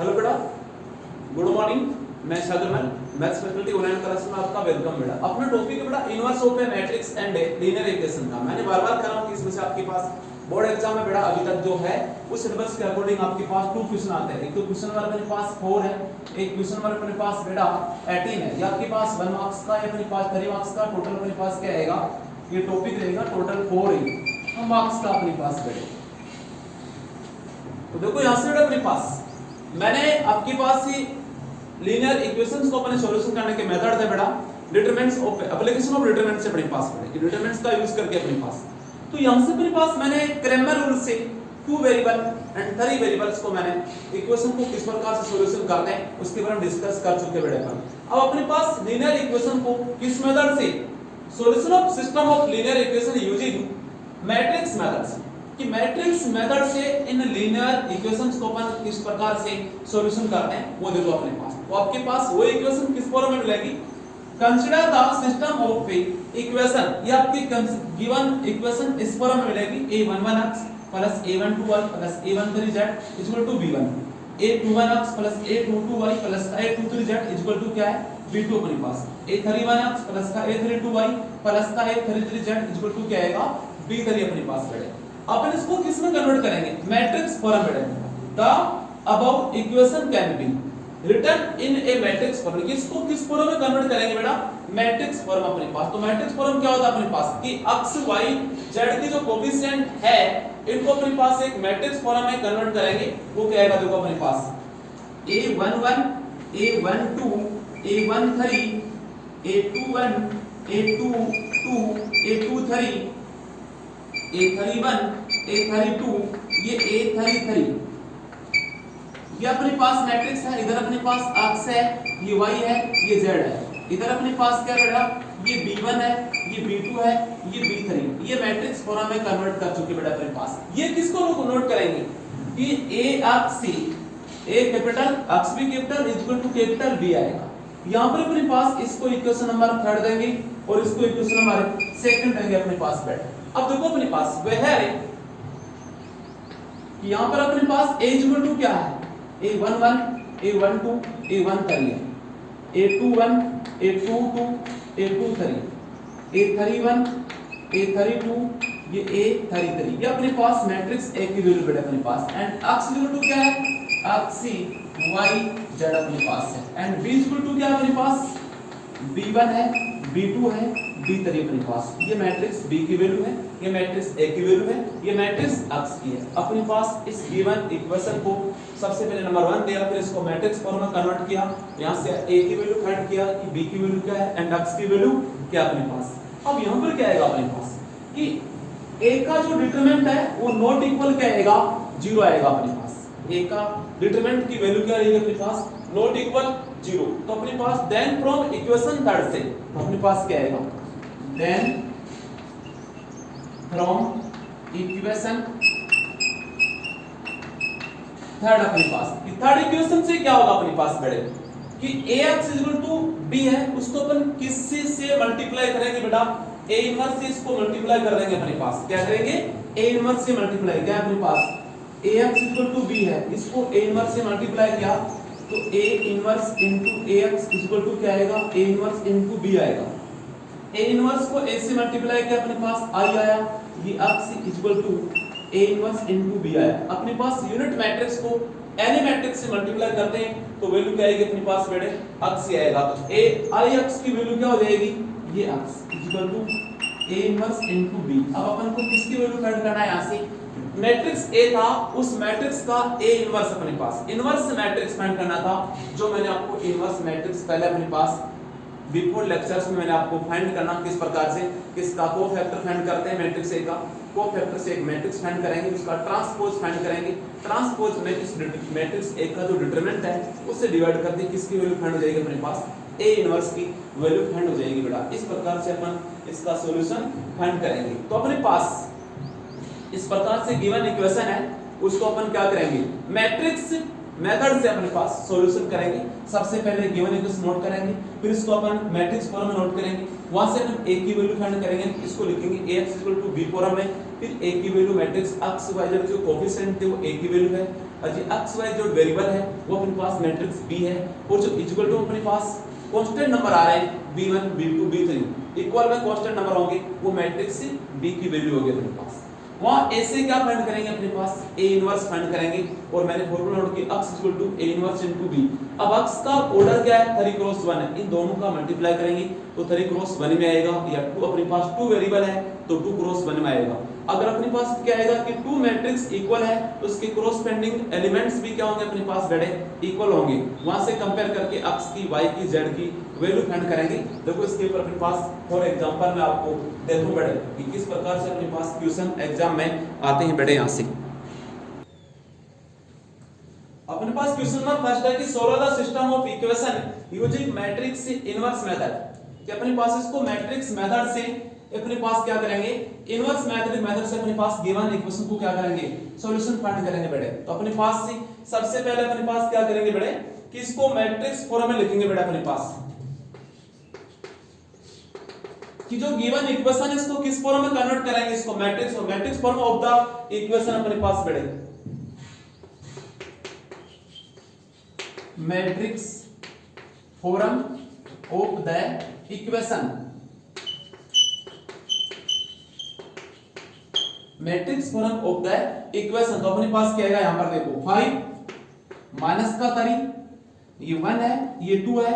Hello बेटा, good morning. मैं शागरमल maths faculty online class में आपका वेलकम बेटा। अपना टॉपिक है बेटा inverse of A matrix and a linear equation का। मैंने बार-बार कहा कि इसमें से आपके पास बोर्ड एग्जाम में बेटा अभी तक जो है उस सिलेबस के अकॉर्डिंग आपके पास 2 क्वेश्चन आते हैं। एक तो क्वेश्चन नंबर अपने पास 4 है, एक क्वेश्चन नंबर अपने पास बेटा 18 है। ये आपके पास 1 मार्क्स का या अपने पास 3 मार्क्स का टोटल अपने पास क्या आएगा, ये टॉपिक रहेगा टोटल 4 मार्क्स का अपने पास बेटा। तो देखो यहां से बेटा अपने पास मैंने आपके पास ही लीनियर इक्वेशंस को अपने सॉल्यूशन करने के मेथड थे बेटा determinants of application of determinants से अपने पास बेटा डिटरमिनेंट्स का यूज करके अपने पास। तो यहां से अपने पास मैंने क्रैमर रूल से 2 वेरिएबल एंड 3 वेरिएबल्स को मैंने इक्वेशन को किस प्रकार से सॉल्यूशन करते हैं उसके बारे में डिस्कस कर चुके बेटा अपन। अब अपने पास लीनियर इक्वेशन को किस मेथड से solution of system of linear equation using matrix method से कि मैट्रिक्स मेथड से इन लीनियर इक्वेशंस को अपन किस प्रकार से सॉल्यूशन करते हैं वो देखो अपने पास। तो आपके पास वो इक्वेशन किस फॉर्म में मिलेगी, consider the system of equation, ये आपकी गिवन इक्वेशन इस फॉर्म में मिलेगी a11x plus a12y plus a13z equal to b1, a21x plus a22y plus a23z equal to क्या है b2 अपने पास, a31x प्लस का a32y प्लस का a33z इक्वल टू क्या आएगा b3 अपने पास बैठे। अपन इसको किस में कन्वर्ट करेंगे, मैट्रिक्स फॉर्म में रखेंगे। The above equation can be written in a matrix form. इसको किस फॉर्म में कन्वर्ट करेंगे बेटा, मैट्रिक्स फॉर्म अपने पास। तो मैट्रिक्स फॉर्म क्या होता है अपने पास कि अक्ष y z की जो कोएफिशिएंट है इनको अपने पास एक मैट्रिक्स फॉर्म में कन्वर्ट करेंगे। वो क्या आएगा देखो अपने पास a11 a12 a13 a21 a22 a23 a31 a32 ये a33 ये अपने पास मैट्रिक्स है। इधर अपने पास अक्ष है, ये y है, ये z है। इधर अपने पास क्या बेटा ये b1 है, ये b2 है, ये b3। ये मैट्रिक्स फॉर्म में कन्वर्ट कर चुके बेटा अपने पास। ये किसको नोट करेंगे कि a अक्ष c a कैपिटल अक्ष b capital equal to capital b आएगा। यहां पर अपने पास इसको इक्वेशन नंबर 3 देंगे और इसको इक्वेशन नंबर 2 देंगे अपने पास बेटा। अब देखो अपने पास वह है कि यहां पर अपने पास a इक्वल टू क्या है a11 a12 a13 a21 a22 a23 a31 a32 ये a33 ये अपने पास मैट्रिक्स a की वैल्यू बेटा अपने पास। एंड x इक्वल टू क्या है अक्ष y z अपने पास है। एंड b इक्वल टू क्या है अपने पास b1 है, b2 है, b3 अपने पास। ये मैट्रिक्स b की वैल्यू है, ये मैट्रिक्स a की वैल्यू है, ये मैट्रिक्स अक्ष की है। अपने पास इस गिवन इक्वेशन को सबसे पहले नंबर 1 दिया, फिर इसको मैट्रिक्स फॉर्म में कन्वर्ट किया, यहां से a की वैल्यू फाइंड किया कि b की वैल्यू क्या है एंड अक्ष की वैल्यू क्या अपने पास। अब यहां पर क्या आएगा अपने पास कि a का जो डिटरमिनेंट है वो नॉट इक्वल क्या आएगा 0 आएगा अपने पास। a का डिटरमिनेंट की वैल्यू क्या रहेगी अपने पास नॉट इक्वल 0। तो अपने पास देन फ्रॉम इक्वेशन 3 से तो अपने पास क्या आएगा देन फ्रॉम इक्वेशन 3 अपने पास कि 3rd इक्वेशन से क्या होगा अपने पास बेटे कि ax b है उसको अपन किससे से मल्टीप्लाई करेंगे बेटा a इनवर्स से इसको मल्टीप्लाई कर देंगे अपने पास। क्या करेंगे a इनवर्स से मल्टीप्लाई क्या अपने पास ax b है इसको a इनवर्स से मल्टीप्लाई किया तो a इनवर्स ax क्या आएगा a इनवर्स b आएगा। a इनवर्स को a से मल्टीप्लाई किया अपने पास i आया, ये अक्ष a इनवर्स b आया। अपने पास यूनिट मैट्रिक्स को एनी मैट्रिक्स से मल्टीप्लाई करते हैं तो वैल्यू क्या आएगी अपने पास बेटे अक्ष ही आएगा। तो a i अक्ष की वैल्यू क्या हो जाएगी ये अक्ष a इनवर्स b। अब अपन को किसकी वैल्यू फाइंड करना है यहां से मैट्रिक्स A था उस मैट्रिक्स का A इनवर्स अपने पास इनवर्स मैट्रिक्स फाइंड करना था जो मैंने आपको इनवर्स मैट्रिक्स पहले अपने पास बिफोर लेक्चर्स में मैंने आपको फाइंड करना किस प्रकार से किसका कोफैक्टर फाइंड करते हैं मैट्रिक्स A का। कोफैक्टर से एक मैट्रिक्स फाइंड करेंगे उसका ट्रांसपोज फाइंड करेंगे। ट्रांसपोज में इस मैट्रिक्स A का जो डिटरमिनेंट है उससे डिवाइड करके किसकी वैल्यू फाइंड हो जाएगी अपने पास A इनवर्स की वैल्यू फाइंड हो जाएगी बेटा। इस प्रकार से अपन इसका सॉल्यूशन फाइंड करेंगे। तो अपने पास इस प्रकार से गिवन इक्वेशन है उसको अपन क्या करेंगे मैट्रिक्स मेथड से अपने पास सॉल्यूशन करेंगे। सबसे पहले गिवन इक्वेशन नोट करेंगे, फिर इसको अपन मैट्रिक्स फॉर्म में नोट करेंगे, वहां से हम a की वैल्यू फाइंड करेंगे, इसको लिखेंगे ax b फॉर्म में, फिर a की value matrix x y z जो कोएफिशिएंट थे वो a की वैल्यू है, और जो एक्स वाई जो वेरिएबल है वो अपने पास मैट्रिक्स बी है, और जो इक्वल टू अपने पास कांस्टेंट नंबर आ रहे हैं b1 b2 b3 इक्वल में कांस्टेंट नंबर होंगे, वो मैट्रिक्स b की वैल्यू होगी अपने पास। वहां a से क्या फाइंड करेंगे अपने पास, a इनवर्स फाइंड करेंगे, और मैंने फॉर्मूला नोट किया x a इनवर्स b। अब x का ऑर्डर क्या है, 3 क्रॉस 1 है, इन दोनों का मल्टीप्लाई करेंगे तो 3 क्रॉस 1 में आएगा, या 2 अपने पास 2 वेरिएबल है तो 2 क्रॉस 1 में आएगा। अगर अपने पास क्या आएगा कि 2 मैट्रिक्स इक्वल है तो उसके कॉरस्पॉन्डिंग एलिमेंट्स भी क्या होंगे अपने पास बड़े इक्वल होंगे, वहां से कंपेयर करके x की y की z की वैल्यू फाइंड करेंगे। देखो इसके ऊपर अपने पास फॉर एग्जांपल मैं आपको देखूं बड़े कि किस प्रकार से अपने पास क्वेश्चन एग्जाम में आते हैं बड़े। यहां से अपने पास क्वेश्चन नंबर फर्स्ट है कि solve the system of equation using matrix inverse method, कि अपने पास इसको मैट्रिक्स मेथड से अपने पास क्या करेंगे, इनवर्स मेथड से अपने पास गिवन इक्वेशन को क्या करेंगे, सॉल्यूशन फाइंड करेंगे बेटे। तो अपने पास से सबसे पहले अपने पास क्या करेंगे बेटे कि इसको मैट्रिक्स फॉर्म में लिखेंगे बेटा अपने पास, कि जो गिवन इक्वेशन है इसको किस फॉर्म में कन्वर्ट करेंगे, इसको मैट्रिक्स और matrix form of the equation अपने पास बेटे, matrix form of the equation, matrix form of the equation. तो अपने पास क्या आएगा, यहां पर देखो 5 माइनस का 3, ये 1 है ये 2 है,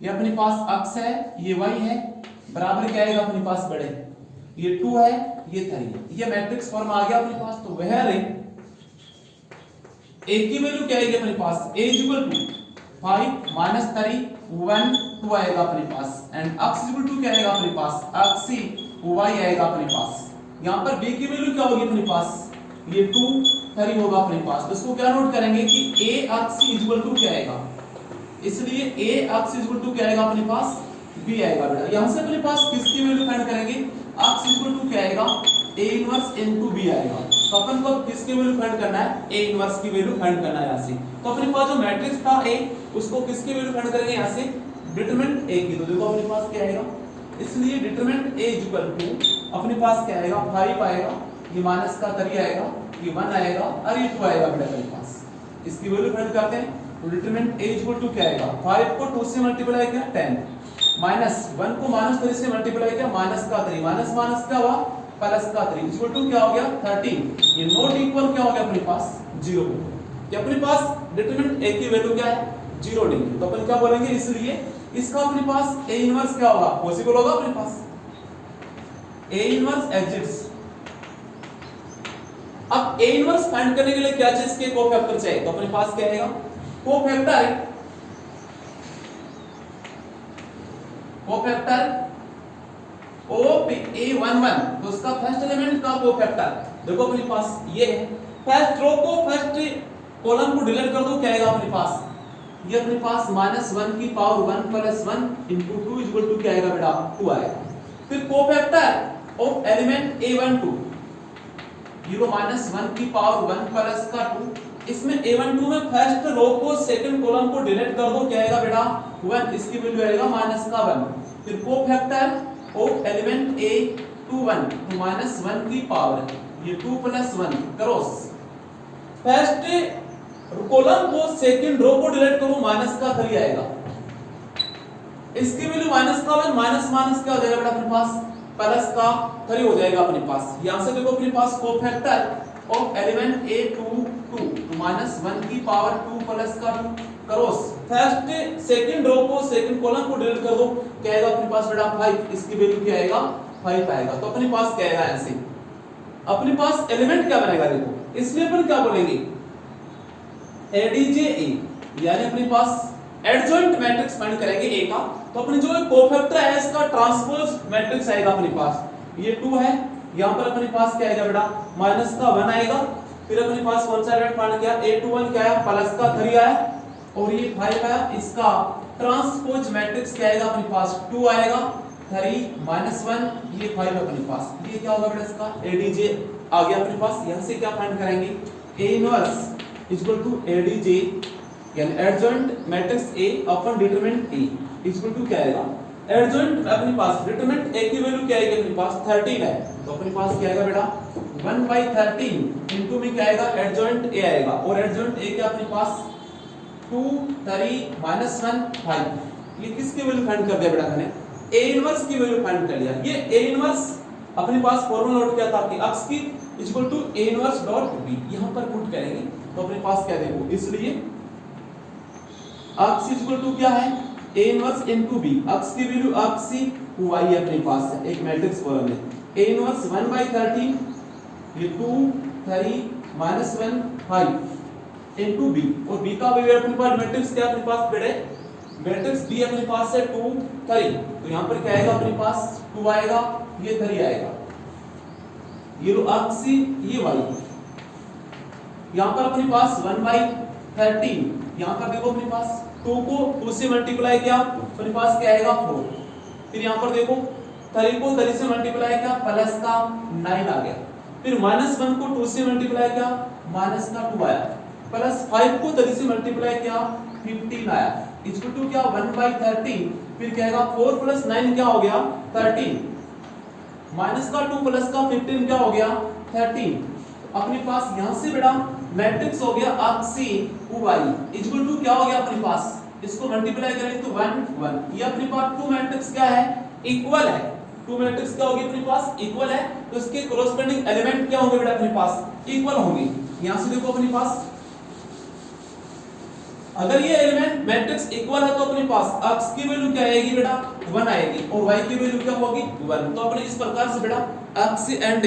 ये अपने पास x है ये y है, बराबर क्या आएगा अपने पास बड़े, ये 2 है ये 3 है, ये मैट्रिक्स फॉर्म आ गया अपने पास। तो वह रे a की वैल्यू क्या आएगी अपने पास, a = 5 माइनस 3 1 2 आएगा अपने पास, एंड x = क्या आएगा अपने पास, x y आएगा अपने पास। यहां पर b की वैल्यू क्या होगी अपने पास, ये 2 3 होगा अपने पास। तो इसको क्या नोट करेंगे कि ax = क्या आएगा, इसलिए ax = क्या आएगा अपने पास, b आएगा बेटा। यहां से अपने पास किसकी वैल्यू फाइंड करेंगे, x = क्या आएगा, a इनवर्स into b आएगा। तो अपन को किसकी वैल्यू फाइंड करना है, a इनवर्स की वैल्यू फाइंड करना है यहां से। तो अपने पास जो मैट्रिक्स था a, उसको किसकी वैल्यू फाइंड करेंगे यहां से, डिटरमिनेंट a की। तो देखो अपने पास क्या आएगा, इसलिए डिटरमिनेंट a = अपने पास क्या आएगा 5 आएगा, ये माइनस का 3 आएगा, ये 1 आएगा और ये 2 आएगा बेटा अपने पास। इसकी वैल्यू फाइंड करते हैं, तो डिटरमिनेंट a = क्या आएगा, 5 को 2 से मल्टीप्लाई किया 10, माइनस 1 को माइनस 3 से मल्टीप्लाई किया माइनस का 3, माइनस माइनस क्या हुआ प्लस का 3 = क्या हो गया 13। ये नॉट इक्वल क्या हो गया अपने पास 0। कि अपने पास डिटरमिनेंट a की वैल्यू क्या है 0 नहीं, तो अपन क्या बोलेंगे, इसलिए इसका अपने पास a इनवर्स क्या होगा, पॉसिबल होगा अपने पास, a इनवर्स एग्जिस्ट्स। अब a इनवर्स फाइंड करने के लिए क्या चीज के कोफैक्टर चाहिए, तो अपने पास क्या आएगा, कोफैक्टर ऑफ a11, तो उसका फर्स्ट एलिमेंट का कोफैक्टर देखो अपने पास ये है। फर्स्ट रो को फर्स्ट कॉलम को डिलीट कर दो, क्या आएगा अपने पास, ये अपने पास -1 की पावर 1 + 1 * 2 = क्या आएगा बेटा 2 आएगा। फिर कोफैक्टर ऑफ एलिमेंट a12, ये -1 की पावर 1 + का 2, इसमें a12 में फर्स्ट रो को सेकंड कॉलम को डिलीट कर दो, क्या आएगा बेटा 1, इसकी वैल्यू आएगा -1। फिर कोफैक्टर ऑफ एलिमेंट a21, तो -1 की पावर ये 2 + 1 क्रॉस फर्स्ट कॉलम को सेकंड रो को डिलीट करो -3 आएगा, इसकी वैल्यू -1 माइनस माइनस क्या हो जाएगा बेटा अपने पास +3 हो जाएगा अपने पास। यहां से देखो अपने पास कोफैक्टर ऑफ एलिमेंट a22, तो -1 की पावर 2 + का 2 क्रॉस फर्स्ट सेकंड रो को सेकंड कॉलम को डिलीट कर दो, क्या आएगा अपने पास बेटा 5, इसकी वैल्यू क्या आएगा 5 आएगा। तो अपने पास क्या आएगा, ऐसे अपने पास एलिमेंट क्या बनेगा देखो, इसलिए अपन क्या बोलेंगे ADJ A, यानी अपने पास एडजॉइंट मैट्रिक्स फाइंड करेंगे A का। तो अपने जो कोफैक्टर है इसका ट्रांसपोज मैट्रिक्स आएगा अपने पास, ये 2 है, यहां पर अपने पास क्या आएगा बेटा -1 आएगा। फिर अपने पास कौन सा एलिमेंट फाइंड किया, A21 क्या है +3 आया, और ये 5 आया, इसका ट्रांसपोज मैट्रिक्स क्या आएगा अपने पास 2 आएगा, 3 -1 ये 5 अपने पास, ये क्या होगा बेटा इसका ADJ आ गया अपने पास। यहां से क्या फाइंड करेंगे, A इनवर्स = ADJ, यानी adjoint matrix A upon determinant A क्या आएगा एडजॉइंट अपने पास डिटरमिनेंट a की वैल्यू क्या आएगी अपने पास 13 है, तो अपने पास क्या आएगा बेटा 1/13 इनटू में क्या आएगा एडजॉइंट a आएगा, और एडजॉइंट a क्या अपने पास 2 3 -1 5। ये किसकी वैल्यू फाइंड कर दिया बेटा मैंने a इनवर्स की वैल्यू फाइंड कर लिया। ये a इनवर्स अपने पास फॉर्मूला नोट किया था कि अक्स की equal to a inverse dot b, यहां पर पुट करेंगे तो अपने पास क्या देखो, इसलिए अक्स इक्वल टू क्या है a इनवर्स इनटू b, अक्स की वैल्यू अक्स ही y अपने पास है एक मैट्रिक्स फॉर्म में a इनवर्स 1/13 ये 2 3 -1 5 इनटू b, और b का वैल्यू अपने पास मैट्रिक्स क्या अपने पास बेटे मैट्रिक्स b अपने पास है 2 3, तो यहां पर क्या आएगा अपने पास 2 आएगा, ये 3 आएगा, ये लो अक्स ये y, यहां पर अपने पास 1/13, यहां पर देखो अपने पास 2 को 2 से मल्टीप्लाई किया अपने पास क्या आएगा 4, फिर यहां पर देखो 3 को 3 से मल्टीप्लाई किया प्लस का 9 आ गया, फिर -1 को 2 से मल्टीप्लाई किया माइनस का 2 आया, प्लस 5 को 3 से मल्टीप्लाई किया 15 आया, इक्वल टू क्या 1/13, फिर क्या आएगा 4 + 9 क्या हो गया 13, माइनस का 2 प्लस का 15 क्या हो गया 13, तो अपने पास यहां से बेटा मैट्रिक्स हो गया अक्सी y इक्वल टू क्या हो गया अपने पास, इसको मल्टीप्लाई करेंगे तो 1 1, ये अपने पास टू मैट्रिक्स क्या है इक्वल है, टू मैट्रिक्स क्या होगी अपने पास इक्वल है, तो इसके कोरोस्पोंडिंग एलिमेंट क्या होंगे बेटा अपने पास इक्वल होंगे। यहां से देखो अपने पास अगर ये एलिमेंट मैट्रिक्स इक्वल है तो अपने पास अक्स की वैल्यू क्या आएगी बेटा 1 आएगी, और y की वैल्यू क्या होगी 1, तो अपने इस प्रकार से बेटा अक्स एंड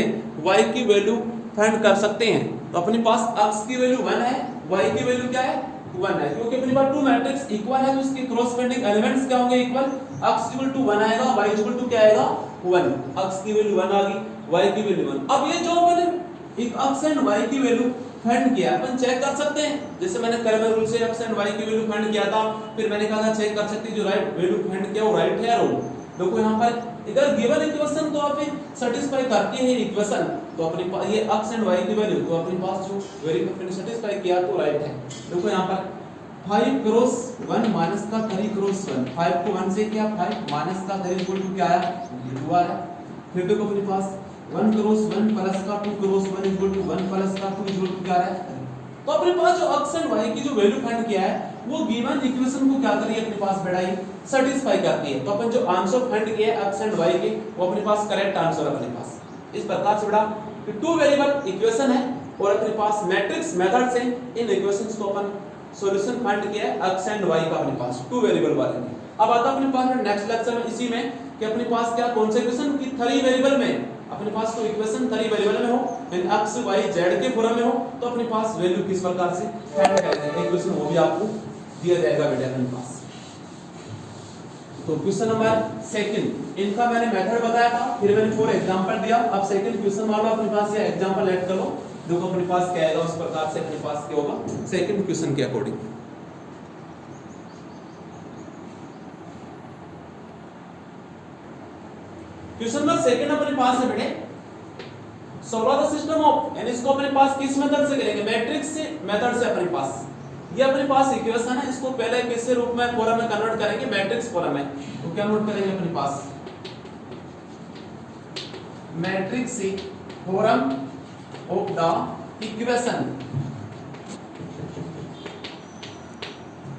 y की वैल्यू फाइंड कर सकते हैं। तो अपने पास अक्स की वैल्यू 1 है, y की वैल्यू क्या है 1 है, क्योंकि अपने पास टू मैट्रिक्स इक्वल है तो इसके कोरोस्पोंडिंग एलिमेंट्स क्या होंगे इक्वल, अक्स इक्वल टू 1 आएगा, y इक्वल टू क्या आएगा 1, अक्स की वैल्यू 1 आ गई, y की वैल्यू 1। अब ये जो अपने एक अक्स एंड y की वैल्यू फाइंड किया अपन चेक कर सकते हैं, जैसे मैंने कर्मर रूल से x एंड y की वैल्यू फाइंड किया था, फिर मैंने कहा था चेक कर सकते हैं जो राइट वैल्यू फाइंड किया वो राइट है या रॉन्ग। देखो यहां पर अगर गिवन इक्वेशन तो आप सेटिस्फाई करती है इक्वेशन, तो अपने पास ये x एंड y की वैल्यू तो अपने पास जो वेरीफाई सेटिस्फाई किया तो राइट है। देखो यहां पर 5 क्रॉस 1 माइनस का 3 क्रॉस 1, 5 को 1 से किया 5 माइनस का 3 इक्वल टू क्या आया ये 2 आ रहा है, फिर देखो अपने पास 1 क्रॉस 1 प्लस का 2 क्रॉस 1 इक्वल टू 1 प्लस का 2 इक्वल टू क्या आ रहा है, तो अपने पास जो x एंड y की जो वैल्यू फाइंड किया है वो गिवन इक्वेशन को क्या कर रही है अपने पास बेटा ये सेटिस्फाई करती है, तो अपन जो आंसर फाइंड किए x एंड y के वो अपने पास करेक्ट आंसर अपने पास। इस प्रकार से बेटा टू वेरिएबल इक्वेशन है और अपने पास मैट्रिक्स मेथड से इन इक्वेशंस को अपन सॉल्यूशन फाइंड किया है x एंड y का अपने पास टू वेरिएबल वाले में। अब आता अपने पास नेक्स्ट लेक्चर में इसी में कि अपने पास क्या कौन सा इक्वेशन की 3 वेरिएबल में अपने पास कोई इक्वेशन 3 वेरिएबल में हो यानी x y z के फॉर्म में हो तो अपने पास वैल्यू किस प्रकार से फाइंड करेंगे इक्वेशन वो भी आपको दिया जाएगा बेटा अपने पास। तो क्वेश्चन नंबर सेकंड इनका मैंने मेथड बताया था, फिर मैंने 4 एग्जांपल दिया, अब सेकंड क्वेश्चन वाला अपने पास ये एग्जांपल ऐड कर लो, देखो अपने पास क्या आएगा उस प्रकार से अपने पास क्या होगा सेकंड क्वेश्चन के अकॉर्डिंग। क्वेश्चन नंबर सेकंड अपने पास है बेटे सॉल्व द सिस्टम ऑफ, यानी इसको अपने पास किस मेथड से करेंगे मैट्रिक्स से मेथड से अपने पास ये अपने पास इक्वेशन है, इसको पहले किससे रूप में फॉर्म में कन्वर्ट करेंगे मैट्रिक्स फॉर्म में, तो क्या नोट करेंगे अपने पास matrix form of the equation,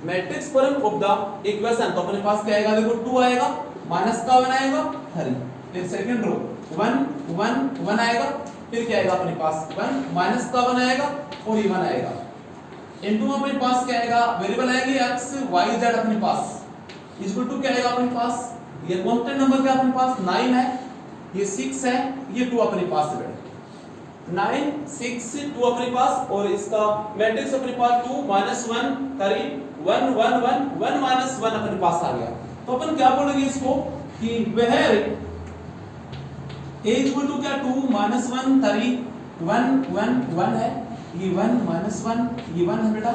matrix form of the equation, तो अपने पास क्या आएगा देखो 2 आएगा माइनस का 1 आएगा 3, फिर सेकंड रो 1 1 1 आएगा, फिर क्या आएगा अपने पास 1 माइनस का 1 आएगा और ये 1 आएगा, इनटू अपने पास क्या आएगा वेरिएबल आएंगे x y z अपने पास इक्वल टू क्या आएगा अपने पास ये कांस्टेंट नंबर क्या अपने पास 9 है, ये 6 है, ये 2 अपने पास है बेटा 9 6 2 अपने पास, और इसका मैट्रिक्स अपने पास 2 -1 3 1 1 1 1 -1 अपने पास आ गया, तो अपन क्या बोलेंगे इसको कि वह a इक्वल टू क्या 2 -1 3 1 1 1 है, ये 1 -1 ये 1 है बेटा,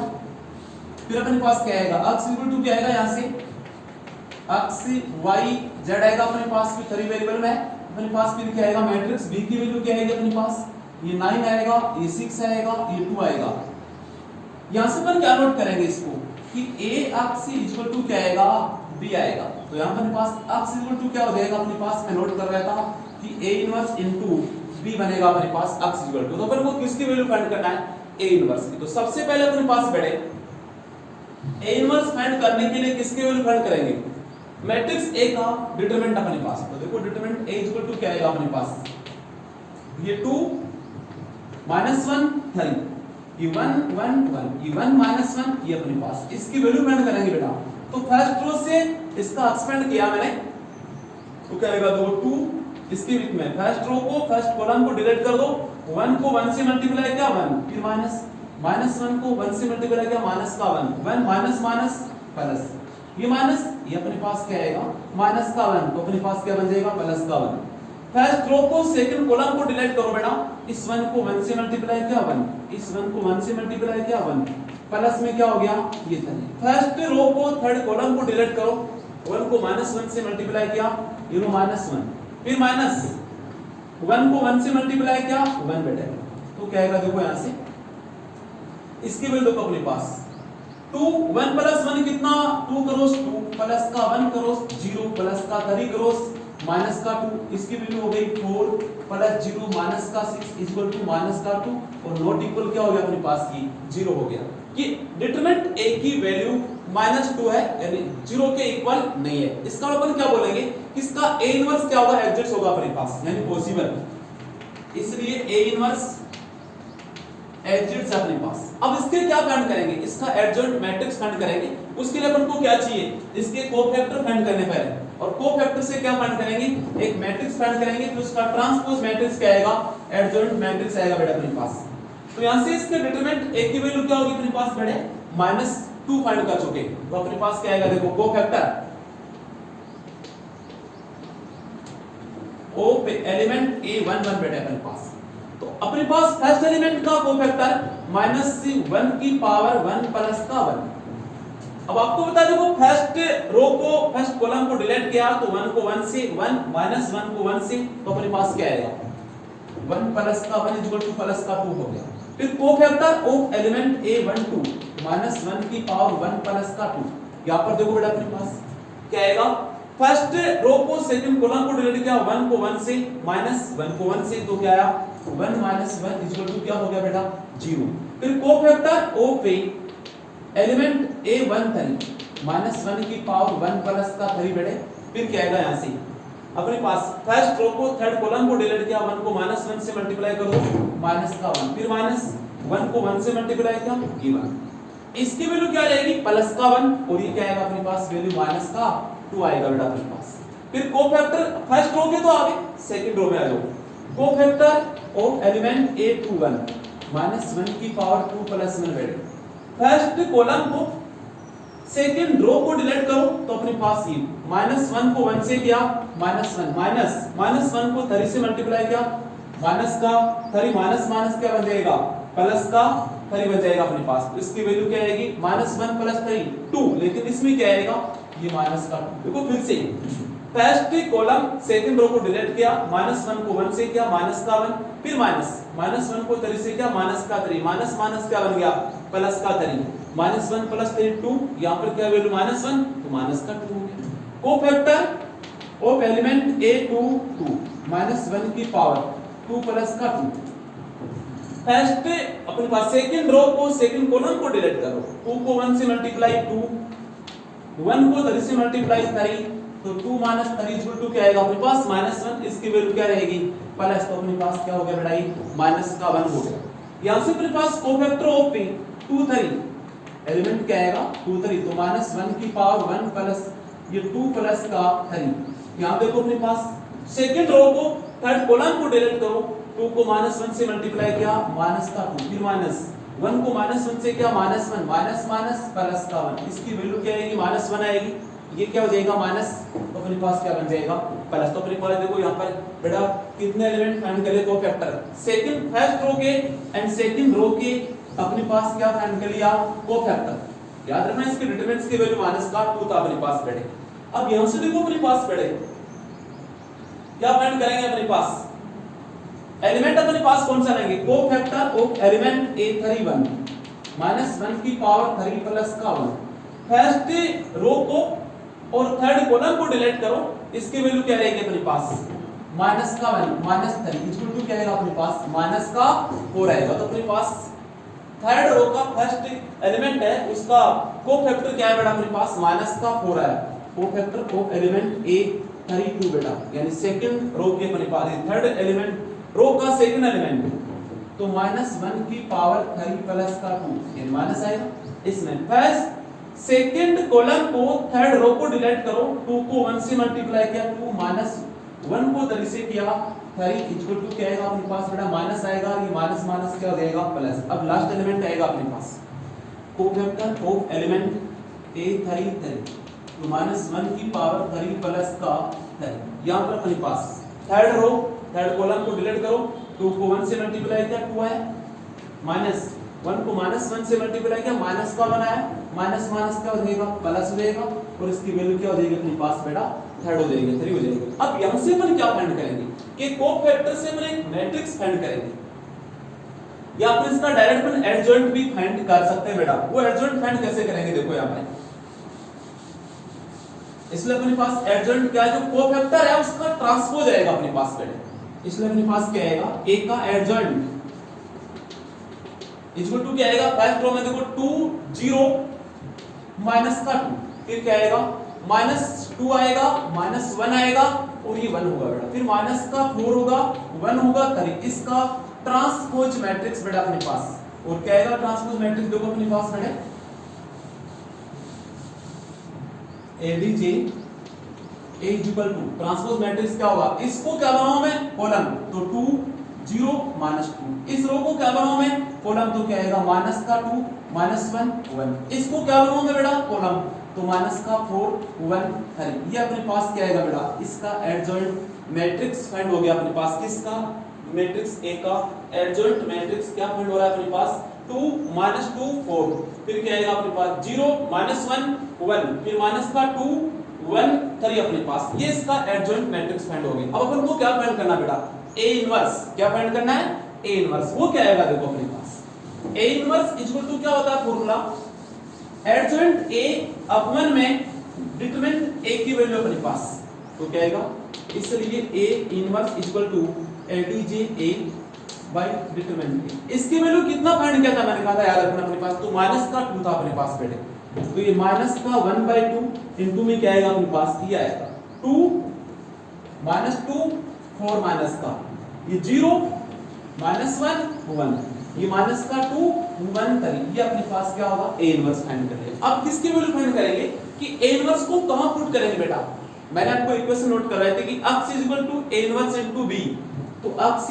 फिर अपने पास क्या आएगा x इक्वल टू क्या आएगा यहाँ से x y z आएगा अपने पास, फिर 3 वेरिएबल में अपने पास, फिर क्या आएगा मैट्रिक्स b की वैल्यू क्या आएगी अपने पास ये 9 आएगा, ये 6 आएगा, ये 2 आएगा। यहाँ से अपन क्या नोट करेंगे इसको कि a x इक्वल टू क्या आएगा बी आएगा। तो यहाँ अपने पास x इक्वल टू क्या हो जाएगा अपने पास, मैं नोट कर रहा था कि a इनवर्स इनटू b बनेगा अपने पास x इक्वल टू, तो अपन को किसकी वैल्यू फाइंड करना है, a इनवर्स की। तो सबसे पहले अपने पास बैठे a इनवर्स फाइंड करने के लिए किसकी वैल्यू फाइंड करेंगे, मैट्रिक्स A का डिटरमिनेंट अपने पास। तो देखो डिटरमिनेंट A इक्वल टू क्या आएगा अपने पास, ये 2 -1 3, ये 1 1 1, ये 1 -1, ये अपने पास इसकी वैल्यू फाइंड करेंगे बेटा। तो फर्स्ट रो से इसका एक्सपेंड किया मैंने, तो क्या आएगा, दो 2 इसके बीच में फर्स्ट रो को, फर्स्ट कॉलम को डिलीट कर दो, 1 को 1 से मल्टीप्लाई किया 1, फिर माइनस, -1 को 1 से मल्टीप्लाई किया माइनस का 1, 1 माइनस माइनस प्लस, ये माइनस, ये अपने पास क्या आएगा माइनस का 1, तो अपने पास क्या बन जाएगा प्लस का 1। फर्स्ट रो को सेकंड कॉलम को डिलीट करो बेटा, इस 1 को 1 से मल्टीप्लाई किया 1, इस 1 को 1 से मल्टीप्लाई किया 1, प्लस में क्या हो गया ये था। फर्स्ट रो को थर्ड कॉलम को डिलीट करो, 1 को -1 से मल्टीप्लाई किया, ये रो -1, फिर माइनस 1 को 1 से मल्टीप्लाई किया 1 बेटा, तो क्या आएगा देखो यहां से इसकी वैल्यू देखो अपने पास 2 1 प्लस 1 कितना 2 करोस 2 प्लस का 1 करोस 0 प्लस का 3 करोस माइनस का 2, इसकी वैल्यू हो गई 4 प्लस 0 माइनस का 6 इक्वल टू माइनस का 2, और नॉट इक्वल क्या हो गया अपने पास की 0 हो गया कि डिटरमिनेंट A की वैल्यू -2 है, यानी 0 के इक्वल नहीं है। इसका अपन क्या बोलेंगे, इसका A इनवर्स क्या होगा, एग्जिस्ट होगा अपने पास, यानी पॉसिबल, इसलिए A इनवर्स एडजॉइंट अपने पास। अब इसके क्या फाइंड करेंगे, इसका एडजॉइंट मैट्रिक्स फाइंड करेंगे। उसके लिए अपन को क्या चाहिए, इसके कोफैक्टर फाइंड करने पहले, और कोफैक्टर से क्या फाइंड करेंगे, एक मैट्रिक्स फाइंड करेंगे, फिर उसका ट्रांसपोज मैट्रिक्स क्या आएगा, एडजॉइंट मैट्रिक्स आएगा बेटा अपने पास। तो यहां से इसके डिटरमिनेंट A की वैल्यू क्या होगी अपने पास बेटे, -2 फाइंड कर चुके, तो अपने पास क्या आएगा देखो कोफैक्टर O पे एलिमेंट A11 बेटा अपने पास। तो अपने पास फर्स्ट एलिमेंट का कोफैक्टर -1 की पावर 1 प्लस का 1। अब आपको बता देखो फर्स्ट रो को, फर्स्ट कॉलम को डिलीट किया, तो 1 को 1 से 1 -1 को 1 से, तो अपने पास क्या आएगा 1 प्लस का 1 इक्वल टू प्लस का 2 हो गया। फिर कोफैक्टर ऑफ एलिमेंट A12 -1 की पावर 1 प्लस का 2, यहां पर देखो बेटा अपने पास क्या आएगा, फर्स्ट रो को सेकंड कॉलम को डिलीट किया, 1 को 1 से -1 को 1 से, तो क्या आया 1 - 1 इक्वल टू क्या हो गया बेटा 0। फिर कोफैक्टर ऑफ एलिमेंट A13 -1 की पावर 1 प्लस का 3 बेटे, फिर क्या आएगा यहां से अपने पास फर्स्ट रो को थर्ड कॉलम को डिलीट किया, 1 को -1 से मल्टीप्लाई करो माइनस का 1, फिर -1 को 1 से मल्टीप्लाई किया ये 1, इसकी वैल्यू क्या रहेगी प्लस का 1, और ये क्या आएगा अपने पास वैल्यू माइनस का 2 आएगा बेटा अपने पास। फिर कोफैक्टर फर्स्ट रो के तो आ गए, सेकंड रो में आ जाओ, कोफैक्टर ऑफ एलिमेंट A21 -1 की पावर 2 प्लस 1 बेटे, फर्स्ट कॉलम को सेकंड रो को डिलीट करो, तो अपने पास ये -1 को 1 से किया -1 -1 को 3 से मल्टीप्लाई किया, माइनस का 3 माइनस माइनस क्या बन जाएगा प्लस का 3 बन जाएगा अपने पास। तो इसकी वैल्यू क्या आएगी -1 प्लस 3 2, लेकिन इसमें क्या आएगा ये माइनस का 2। देखो फिर से फर्स्ट कॉलम सेकंड रो को डिलीट किया, -1 को 1 से किया माइनस का 1, फिर -1 को 3 से किया माइनस का 3, माइनस माइनस क्या बन गया प्लस का 3, -1 प्लस 3 2, यहां पर क्या वैल्यू -1 तो माइनस का 2 हो गया। कोफैक्टर ऑफ एलिमेंट A22 -1 की पावर 2 प्लस का 2, फर्स्ट अपने पास सेकंड रो को सेकंड कॉलम को डिलीट करो, 2 को 1 से मल्टीप्लाई 2, 1 को 3 से मल्टीप्लाई 3, तो 2 माइनस 3 इक्वल टू क्या आएगा अपने पास -1, इसकी वैल्यू क्या रहेगी प्लस, तो अपने पास क्या हो गया बेटा ये -1 हो गया। यहां से अपने पास कोफैक्टर ऑफ 2 3 एलिमेंट क्या आएगा 2 3, तो -1 की पावर 1 प्लस ये 2 प्लस का 3, यहां देखो अपने पास सेकंड रो को थर्ड कॉलम को डिलीट करो, 2 को -1 से मल्टीप्लाई किया माइनस का 2, फिर -1 को -1 से किया -1 माइनस माइनस प्लस का 1, इसकी वैल्यू क्या आएगी -1 आएगी, ये क्या हो जाएगा माइनस, तो अपने पास क्या बन जाएगा प्लस। तो अपने पास देखो यहां पर बेटा कितने एलिमेंट फाइंड करे कोफैक्टर, सेकंड फर्स्ट रो के एंड सेकंड रो के अपने पास क्या फाइंड कर लिया कोफैक्टर। याद रखना इसके डिटरमिनेंट्स की वैल्यू -2 था अपने पास बेटे। अब यहां से देखो अपने पास बेटे क्या फाइंड करेंगे अपने पास एलिमेंट, अपने पास कौन सा लेंगे कोफैक्टर ऑफ एलिमेंट A31 -1 की पावर 3 प्लस का 1, फर्स्ट रो को और थर्ड कॉलम को डिलीट करो, इसकी वैल्यू क्या रहेगी अपने पास माइनस का 1 माइनस 3 इक्वल टू क्या आएगा अपने पास माइनस का 4 आएगा। तो अपने पास थर्ड रो का फर्स्ट एलिमेंट है उसका कोफैक्टर क्या है बेटा अपने पास माइनस का 4 है। कोफैक्टर ऑफ एलिमेंट ए 32 बेटा, यानी सेकंड रो के अपने पास थर्ड एलिमेंट रो का सेकंड एलिमेंट तो -1 की पावर 3 प्लस का 2 ये माइनस आएगा इसमें। फर्स्ट सेकंड कॉलम को थर्ड रो को डिलीट करो, 2 को 1 से मल्टीप्लाई किया 2 माइनस 1 को 3 से किया 3 इक्वल टू क्या आएगा अपने पास बेटा माइनस आएगा, ये माइनस माइनस क्या हो जाएगा प्लस। अब लास्ट एलिमेंट आएगा अपने पास कोफैक्टर ऑफ एलिमेंट ए 3 तो -1 की पावर 3 प्लस का 3 यहां पर अपने पास थर्ड रो थर्ड कॉलम को डिलीट करो, 2 को 1 से मल्टीप्लाई किया 2 आया, माइनस 1 को -1 से मल्टीप्लाई किया माइनस का 1 आया, माइनस माइनस क्या हो जाएगा प्लस हो जाएगा और इसकी वैल्यू क्या हो जाएगी अपने पास बेटा थर्ड हो जाएगी 3 हो जाएगी। अब यहां से अपन क्या फाइंड करेंगे कि कोफैक्टर से अपन एक मैट्रिक्स फाइंड करेंगे या अपन इसका डायरेक्ट अपन एडजॉइंट भी फाइंड कर सकते हैं बेटा। वो एडजॉइंट फाइंड कैसे करेंगे देखो यहां पे, इसलिए अपने पास एडजॉइंट क्या है जो कोफैक्टर है उसका ट्रांसपोज आएगा अपने पास बेटा, इसलिए अपने पास क्या आएगा ए का एडजॉइंट इक्वल टू क्या आएगा फर्स्ट रो में देखो 2 0 माइनस का 2 फिर क्या आएगा -2 आएगा -1 आएगा और ये 1 होगा बेटा, फिर माइनस का 4 होगा 1 होगा 3 इसका ट्रांसपोज मैट्रिक्स बेटा अपने पास। और क्या आएगा ट्रांसपोज मैट्रिक्स देखो अपने पास बेटा ADJ A equal to transpose matrix क्या होगा, इसको क्या बनाऊं मैं कॉलम तो 2 0 -2, इस रो को क्या बनाऊं मैं कॉलम तो क्या आएगा माइनस का 2 -1 1, इसको क्या बनाऊंगा बेटा कॉलम तो माइनस का 4 1 3। ये अपने पास क्या आएगा बेटा इसका एडजॉइंट मैट्रिक्स फाइंड हो गया अपने पास, किसका मैट्रिक्स ए का एडजॉइंट मैट्रिक्स क्या फाइंड हो रहा है अपने पास 2 -2 4 फिर क्या आएगा अपने पास 0 -1 1 फिर माइनस का 2 1 3 अपने पास, ये इसका एडजॉइंट मैट्रिक्स फाइंड हो गया। अब अपन को क्या फाइंड करना बेटा ए इनवर्स, क्या फाइंड करना है ए इनवर्स, वो क्या आएगा देखो अपने पास ए इनवर्स इक्वल टू क्या होता है फॉर्मूला एडजॉइंट ए अपवन में डिटरमिनेंट ए की वैल्यू अपने पास तो क्या आएगा, इसलिए A inverse equal to ADJ A by determinant A. इसकी वैल्यू कितना फाइंड किया था मैंने कहा था याद रखना अपने पास तो माइनस का 2 था अपने पास बेटे, तो ये माइनस का 1/2 इनटू में क्या आएगा अपने पास ये आएगा 2 -2 4 माइनस का ये 0 -1 1 ये माइनस का 2 1 3, ये अपने पास क्या होगा ए इनवर्स फाइंड करेंगे। अब किसकी वैल्यू फाइंड करेंगे कि ए इनवर्स को कहां पुट करेंगे बेटा, मैंने आपको इक्वेशन नोट करवाए थे कि x a inverse into b, तो x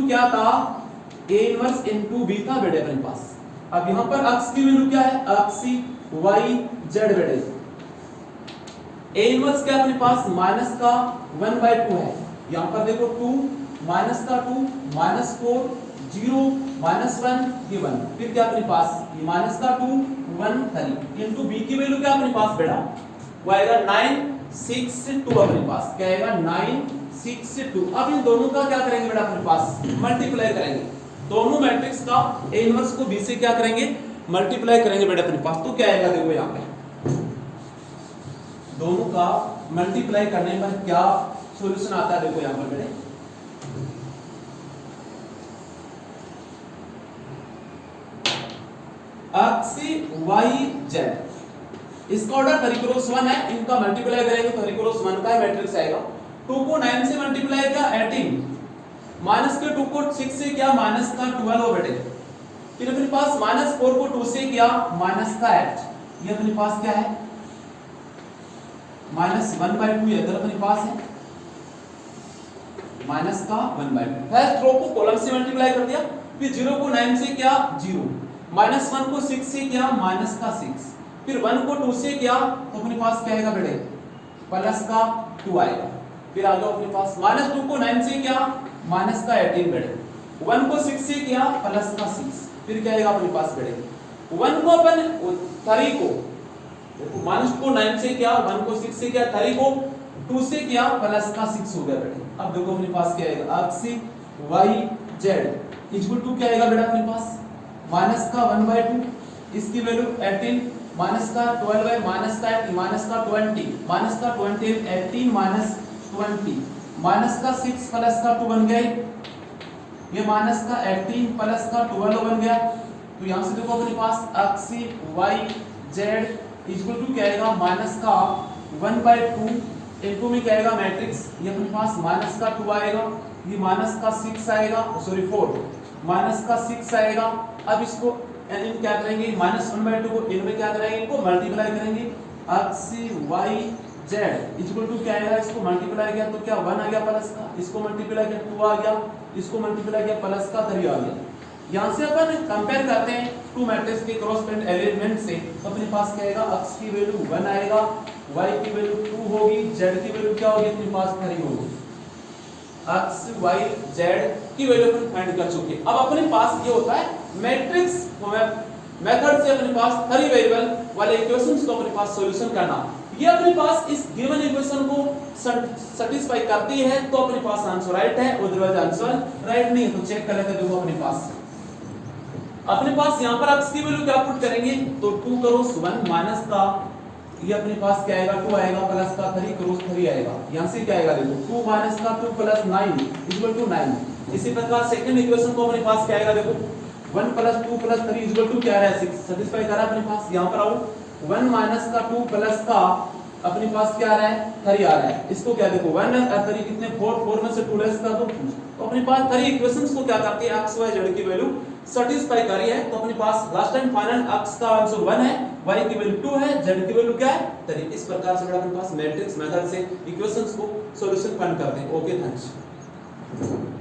क्या था a इनवर्स इनटू b था बेटे अपने पास। अब यहां पर x की वैल्यू क्या है x y z बेटे, a इनवर्स क्या अपने पास माइनस का 1/2 है, यहां पर देखो 2 माइनस का 2 -4 0 -1 ये 1 फिर क्या अपने पास ये माइनस का 2 1 3 इनटू b की वैल्यू क्या अपने पास बेटा वो आएगा 9 6 2 अपने पास क्या आएगा 9 6 2। अब इन दोनों का क्या करेंगे बेटा अपने पास मल्टीप्लाई करेंगे, दोनों मैट्रिक्स का a इनवर्स को b से क्या करेंगे मल्टीप्लाई करेंगे बेटा अपने पास, तो क्या आएगा देखो यहां पे दोनों का मल्टीप्लाई करने पर क्या सॉल्यूशन आता है देखो यहां पर बेटे x y z, इसका ऑर्डर 3 क्रॉस 1 है, इनका मल्टीप्लाई करेंगे तो 3 क्रॉस 1 का मैट्रिक्स आएगा। 2 को 9 से मल्टीप्लाई किया 18 माइनस के 2 को 6 से किया माइनस का 12 हो बेटे, फिर अपने पास -4 को 2 से किया माइनस का 8, ये अपने पास क्या है -1/2 ये इधर अपने पास है माइनस का 1/2। फर्स्ट रो को कॉलम से मल्टीप्लाई कर दिया, फिर 0 को 9 से किया 0 -1 को 6 से किया माइनस का 6 फिर 1 को 2 से किया तो अपने पास क्या आएगा बेटे प्लस का 2 आएगा, फिर आ जाओ अपने पास -2 को 9 से किया माइनस का 18 बेटे, 1 को 6 से किया प्लस का 6 फिर क्या आएगा अपने पास बेटे 1 को अपन 3 को देखो -2 को 9 से किया 1 को 6 से किया 3 को 2 से किया प्लस का 6 हो गया बेटे। अब देखो अपने पास क्या आएगा x y z equal to क्या आएगा बेटा अपने पास माइनस का 1/2, इसकी वैल्यू 18 माइनस का 12 है, माइनस का 18, माइनस का 20, माइनस का 20, 18 माइनस 20, माइनस का 6 प्लस का 2 बन गया, ये माइनस का 18 प्लस का 12 बन गया। तो यहाँ से देखो अपने पास x y z equal to क्या आएगा, माइनस का 1/2 इनटू में क्या आएगा मैट्रिक्स, ये अपने पास माइनस का 2 आएगा, ये माइनस का 6 आएगा, सॉरी 4 माइनस का 6 आएगा। अब इसको इन क्या करेंगे, -1/2 को इनमें क्या करेंगे, इनको मल्टीप्लाई करेंगे, x y z equal to क्या आएगा, इसको मल्टीप्लाई किया तो क्या 1 आ गया प्लस का, इसको मल्टीप्लाई किया 2 आ गया, इसको मल्टीप्लाई किया प्लस का 3 आ गया। यहाँ से अपन कंपेयर करते हैं टू मैट्रिक्स के क्रॉसपेंड एलिमेंट से, तो अपने पास क्या आएगा, x की वैल्यू 1 आएगा, y की वैल्यू 2 होगी, z की वैल्यू क्या होगी, अपने पास 3 होगी। x y z की वैल्यू अपन फाइंड कर चुके। अब अपने पास ये होता है मैट्रिक्स मेथड से अपने पास 3 वेरिएबल वाले इक्वेशंस को अपने पास सॉल्यूशन करना। ये अपने पास इस गिवन इक्वेशन को सैटिस्फाई करती है तो अपने पास आंसर राइट है, अदरवाइज आंसर राइट नहीं है। तो चेक कर लेते हैं, देखो अपने पास यहाँ पर x की वैल्यू क्या पुट करेंगे, तो 2 क्रॉस 1 माइनस का ये अपने पास क्या आएगा 2 आएगा, प्लस का 3 क्रॉस 3 आएगा। यहाँ से क्या आएगा देखो 2 माइनस का 2 प्लस 9 इक्वल टू 9। इसी प्रकार सेकंड इक्वेशन को अपने पास क्या आएगा देखो 1 प्लस 2 प्लस 3 इक्वल टू क्या आ रहा है 6, सैटिस्फाई कर रहा है अपने पास। यहाँ पर आओ 1 माइनस का 2 प्लस का अपने पास क्या आ रहा है 3 आ रहा है। इसको क्या देखो 1 और 3 कितने 4 में से 2 लेस कर दो, तो अपने पास 3 इक्वेशंस को क्या करते हैं x y z की वैल्यू सैटिस्फाई करी है। तो अपने पास लास्ट एंड फाइनल x का आंसर 1 है, y की वैल्यू 2 है, z की वैल्यू क्या है 3। इस प्रकार से अपने पास मैट्रिक्स मेथड से इक्वेशंस को सॉल्यूशन फाइंड करते हैं। Okay thanks.